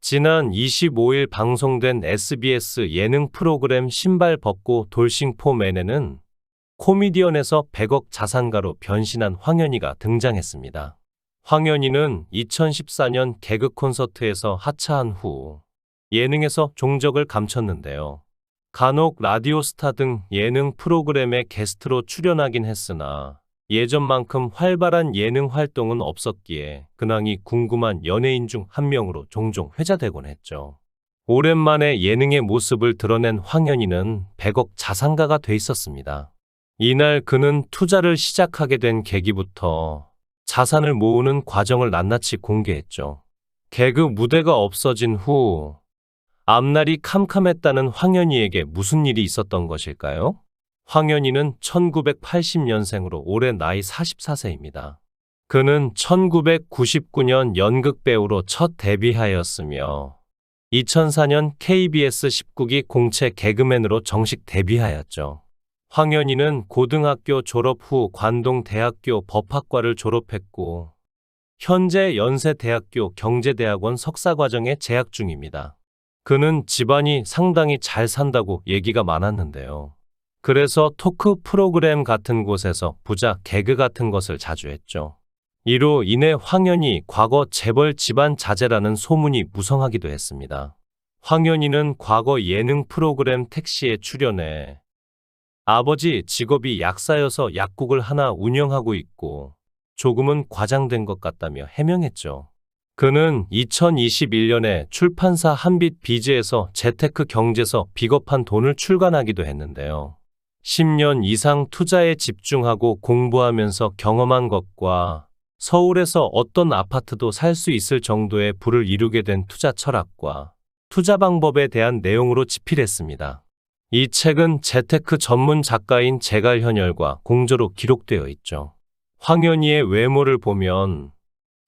지난 25일 방송된 SBS 예능 프로그램 신발 벗고 돌싱 포 맨에는 코미디언에서 100억 자산가로 변신한 황현희가 등장했습니다. 황현희는 2014년 개그 콘서트에서 하차한 후 예능에서 종적을 감췄는데요. 간혹 라디오스타 등 예능 프로그램에 게스트로 출연하긴 했으나 예전만큼 활발한 예능 활동은 없었기에 근황이 궁금한 연예인 중 한 명으로 종종 회자되곤 했죠. 오랜만에 예능의 모습을 드러낸 황현희는 100억 자산가가 돼 있었습니다. 이날 그는 투자를 시작하게 된 계기부터 자산을 모으는 과정을 낱낱이 공개했죠. 개그 무대가 없어진 후 앞날이 캄캄했다는 황현희에게 무슨 일이 있었던 것일까요? 황현희는 1980년생으로 올해 나이 44세입니다. 그는 1999년 연극배우로 첫 데뷔하였으며 2004년 KBS 19기 공채 개그맨으로 정식 데뷔하였죠. 황현희는 고등학교 졸업 후 관동대학교 법학과를 졸업했고 현재 연세대학교 경제대학원 석사과정에 재학 중입니다. 그는 집안이 상당히 잘 산다고 얘기가 많았는데요. 그래서 토크 프로그램 같은 곳에서 부자 개그 같은 것을 자주 했죠. 이로 인해 황현희 과거 재벌 집안 자제라는 소문이 무성하기도 했습니다. 황현희는 과거 예능 프로그램 택시에 출연해 아버지 직업이 약사여서 약국을 하나 운영하고 있고 조금은 과장된 것 같다며 해명했죠. 그는 2021년에 출판사 한빛 비즈에서 재테크 경제서 비겁한 돈을 출간하기도 했는데요. 10년 이상 투자에 집중하고 공부하면서 경험한 것과 서울에서 어떤 아파트도 살 수 있을 정도의 부를 이루게 된 투자 철학과 투자 방법에 대한 내용으로 집필했습니다. 이 책은 재테크 전문 작가인 제갈현열과 공저로 기록되어 있죠. 황현희의 외모를 보면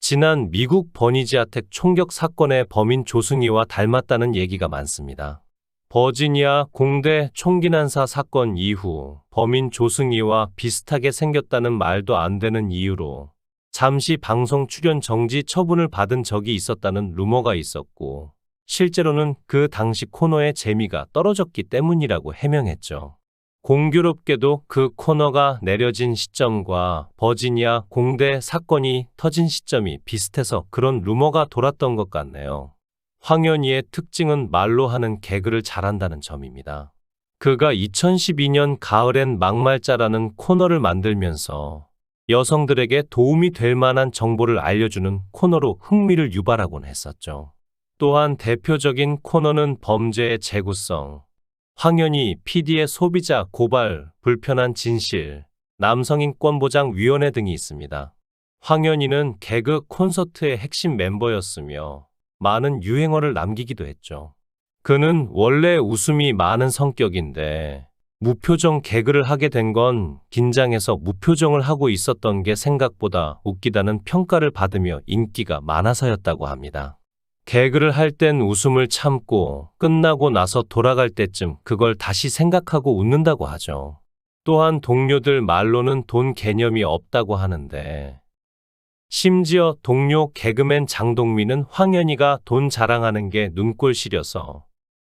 지난 미국 버니지아텍 총격 사건의 범인 조승희와 닮았다는 얘기가 많습니다. 버지니아 공대 총기 난사 사건 이후 범인 조승희와 비슷하게 생겼다는 말도 안 되는 이유로 잠시 방송 출연 정지 처분을 받은 적이 있었다는 루머가 있었고 실제로는 그 당시 코너의 재미가 떨어졌기 때문이라고 해명했죠. 공교롭게도 그 코너가 내려진 시점과 버지니아 공대 사건이 터진 시점이 비슷해서 그런 루머가 돌았던 것 같네요. 황현희의 특징은 말로 하는 개그를 잘한다는 점입니다. 그가 2012년 가을엔 막말자라는 코너를 만들면서 여성들에게 도움이 될 만한 정보를 알려주는 코너로 흥미를 유발하곤 했었죠. 또한 대표적인 코너는 범죄의 재구성, 황현희 PD의 소비자 고발, 불편한 진실, 남성인권보장위원회 등이 있습니다. 황현희는 개그 콘서트의 핵심 멤버였으며 많은 유행어를 남기기도 했죠. 그는 원래 웃음이 많은 성격인데 무표정 개그를 하게 된 건 긴장해서 무표정을 하고 있었던 게 생각보다 웃기다는 평가를 받으며 인기가 많아서였다고 합니다. 개그를 할 땐 웃음을 참고 끝나고 나서 돌아갈 때쯤 그걸 다시 생각하고 웃는다고 하죠. 또한 동료들 말로는 돈 개념이 없다고 하는데 심지어 동료 개그맨 장동민은 황현희가 돈 자랑하는 게 눈꼴 시려서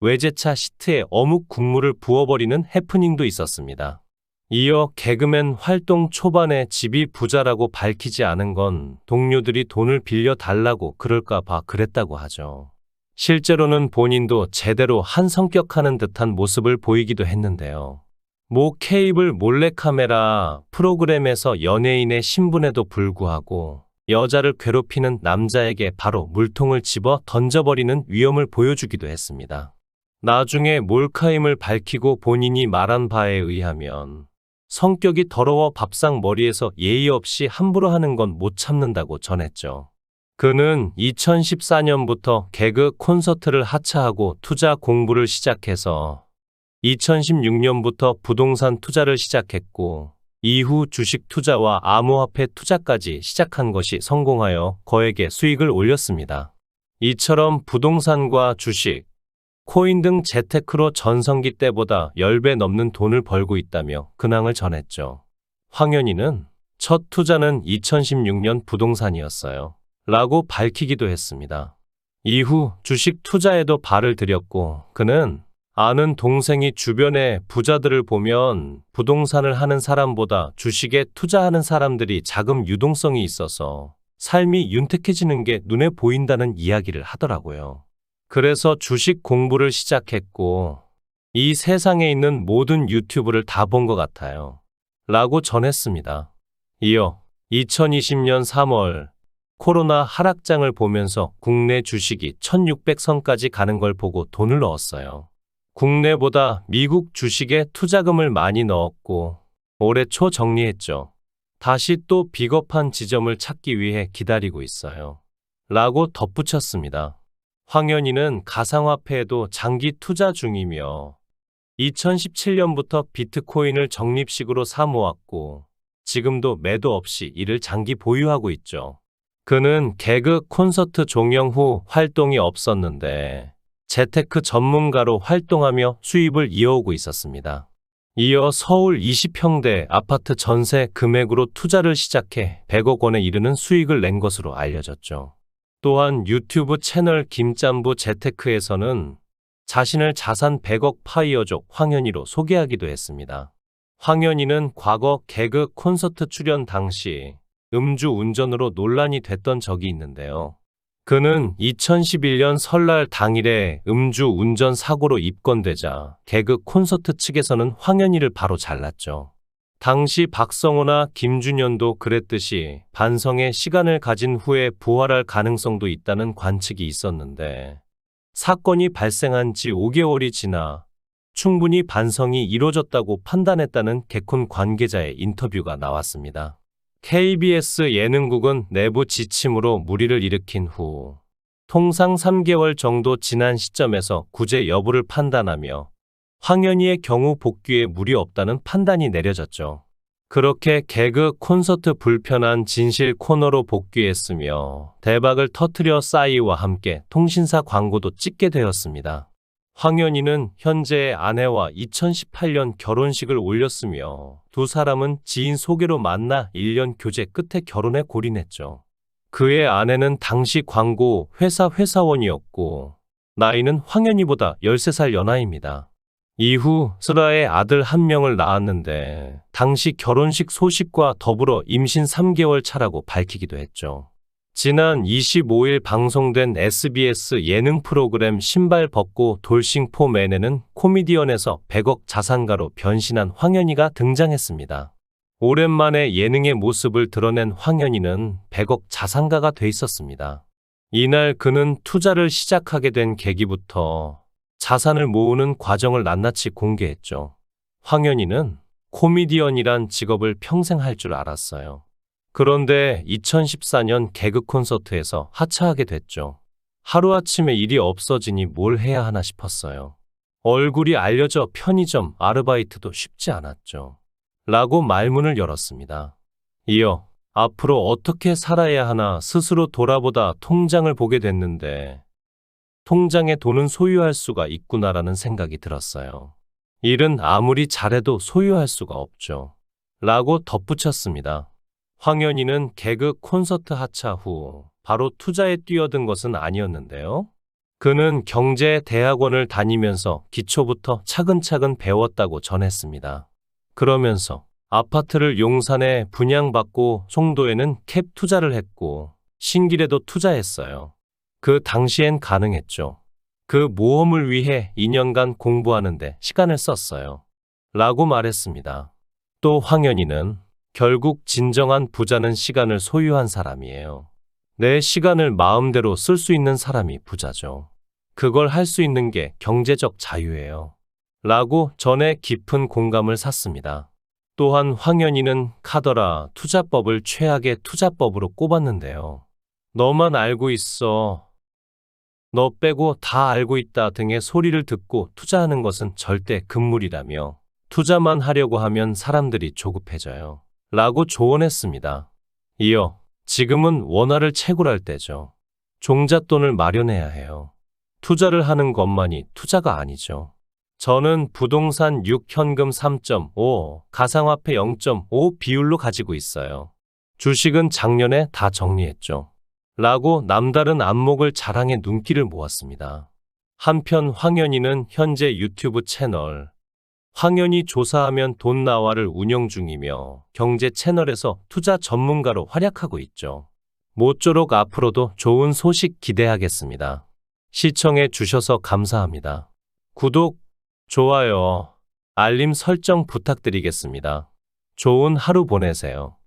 외제차 시트에 어묵 국물을 부어버리는 해프닝도 있었습니다. 이어 개그맨 활동 초반에 집이 부자라고 밝히지 않은 건 동료들이 돈을 빌려달라고 그럴까 봐 그랬다고 하죠. 실제로는 본인도 제대로 한 성격하는 듯한 모습을 보이기도 했는데요. 모 케이블 몰래카메라 프로그램에서 연예인의 신분에도 불구하고 여자를 괴롭히는 남자에게 바로 물통을 집어 던져버리는 위험을 보여주기도 했습니다. 나중에 몰카임을 밝히고 본인이 말한 바에 의하면 성격이 더러워 밥상 머리에서 예의 없이 함부로 하는 건 못 참는다고 전했죠. 그는 2014년부터 개그 콘서트를 하차하고 투자 공부를 시작해서 2016년부터 부동산 투자를 시작했고 이후 주식 투자와 암호화폐 투자까지 시작한 것이 성공하여 거액의 수익을 올렸습니다. 이처럼 부동산과 주식, 코인 등 재테크로 전성기 때보다 10배 넘는 돈을 벌고 있다며 근황을 전했죠. 황현희는 첫 투자는 2016년 부동산이었어요. 라고 밝히기도 했습니다. 이후 주식 투자에도 발을 들였고 그는 아는 동생이 주변의 부자들을 보면 부동산을 하는 사람보다 주식에 투자하는 사람들이 자금 유동성이 있어서 삶이 윤택해지는 게 눈에 보인다는 이야기를 하더라고요. 그래서 주식 공부를 시작했고 이 세상에 있는 모든 유튜브를 다 본 것 같아요. 라고 전했습니다. 이어 2020년 3월 코로나 하락장을 보면서 국내 주식이 1600선까지 가는 걸 보고 돈을 넣었어요. 국내보다 미국 주식에 투자금을 많이 넣었고 올해 초 정리했죠. 다시 또 비겁한 지점을 찾기 위해 기다리고 있어요. 라고 덧붙였습니다. 황현희는 가상화폐에도 장기 투자 중이며 2017년부터 비트코인을 적립식으로 사 모았고 지금도 매도 없이 이를 장기 보유하고 있죠. 그는 개그 콘서트 종영 후 활동이 없었는데 재테크 전문가로 활동하며 수입을 이어오고 있었습니다. 이어 서울 20평대 아파트 전세 금액으로 투자를 시작해 100억 원에 이르는 수익을 낸 것으로 알려졌죠. 또한 유튜브 채널 김짬부 재테크에서는 자신을 자산 100억 파이어족 황현희로 소개하기도 했습니다. 황현희는 과거 개그 콘서트 출연 당시 음주 운전으로 논란이 됐던 적이 있는데요. 그는 2011년 설날 당일에 음주 운전 사고로 입건되자 개그 콘서트 측에서는 황현희를 바로 잘랐죠. 당시 박성호나 김준현도 그랬듯이 반성의 시간을 가진 후에 부활할 가능성도 있다는 관측이 있었는데 사건이 발생한 지 5개월이 지나 충분히 반성이 이루어졌다고 판단했다는 개콘 관계자의 인터뷰가 나왔습니다. KBS 예능국은 내부 지침으로 물의를 일으킨 후 통상 3개월 정도 지난 시점에서 구제 여부를 판단하며 황현희의 경우 복귀에 무리 없다는 판단이 내려졌죠. 그렇게 개그 콘서트 불편한 진실 코너로 복귀했으며 대박을 터뜨려 싸이와 함께 통신사 광고도 찍게 되었습니다. 황현희는 현재의 아내와 2018년 결혼식을 올렸으며 두 사람은 지인 소개로 만나 1년 교제 끝에 결혼에 골인했죠. 그의 아내는 당시 광고 회사 회사원이었고 나이는 황현희보다 13살 연하입니다. 이후 슬아의 아들 한 명을 낳았는데 당시 결혼식 소식과 더불어 임신 3개월 차라고 밝히기도 했죠. 지난 25일 방송된 SBS 예능 프로그램 신발 벗고 돌싱 포 맨에는 코미디언에서 100억 자산가로 변신한 황현희가 등장했습니다. 오랜만에 예능의 모습을 드러낸 황현희는 100억 자산가가 돼 있었습니다. 이날 그는 투자를 시작하게 된 계기부터 자산을 모으는 과정을 낱낱이 공개했죠. 황현희는 코미디언이란 직업을 평생 할 줄 알았어요. 그런데 2014년 개그 콘서트에서 하차하게 됐죠. 하루아침에 일이 없어지니 뭘 해야 하나 싶었어요. 얼굴이 알려져 편의점 아르바이트도 쉽지 않았죠. 라고 말문을 열었습니다. 이어 앞으로 어떻게 살아야 하나 스스로 돌아보다 통장을 보게 됐는데 통장에 돈은 소유할 수가 있구나라는 생각이 들었어요. 일은 아무리 잘해도 소유할 수가 없죠. 라고 덧붙였습니다. 황현희는 개그 콘서트 하차 후 바로 투자에 뛰어든 것은 아니었는데요. 그는 경제대학원을 다니면서 기초부터 차근차근 배웠다고 전했습니다. 그러면서 아파트를 용산에 분양받고 송도에는 캡 투자를 했고 신길에도 투자했어요. 그 당시엔 가능했죠. 그 모험을 위해 2년간 공부하는데 시간을 썼어요. 라고 말했습니다. 또 황현희는 결국 진정한 부자는 시간을 소유한 사람이에요. 내 시간을 마음대로 쓸 수 있는 사람이 부자죠. 그걸 할 수 있는 게 경제적 자유예요. 라고 전에 깊은 공감을 샀습니다. 또한 황현희는 카더라 투자법을 최악의 투자법으로 꼽았는데요. 너만 알고 있어. 너 빼고 다 알고 있다 등의 소리를 듣고 투자하는 것은 절대 금물이라며 투자만 하려고 하면 사람들이 조급해져요. 라고 조언했습니다. 이어 지금은 원화를 채굴할 때죠. 종잣돈을 마련해야 해요. 투자를 하는 것만이 투자가 아니죠. 저는 부동산 6, 현금 3.5, 가상화폐 0.5 비율로 가지고 있어요. 주식은 작년에 다 정리했죠. 라고 남다른 안목을 자랑해 눈길을 모았습니다. 한편 황현희는 현재 유튜브 채널 황현희 조사하면 돈 나와를 운영 중이며 경제 채널에서 투자 전문가로 활약하고 있죠. 모쪼록 앞으로도 좋은 소식 기대하겠습니다. 시청해 주셔서 감사합니다. 구독, 좋아요, 알림 설정 부탁드리겠습니다. 좋은 하루 보내세요.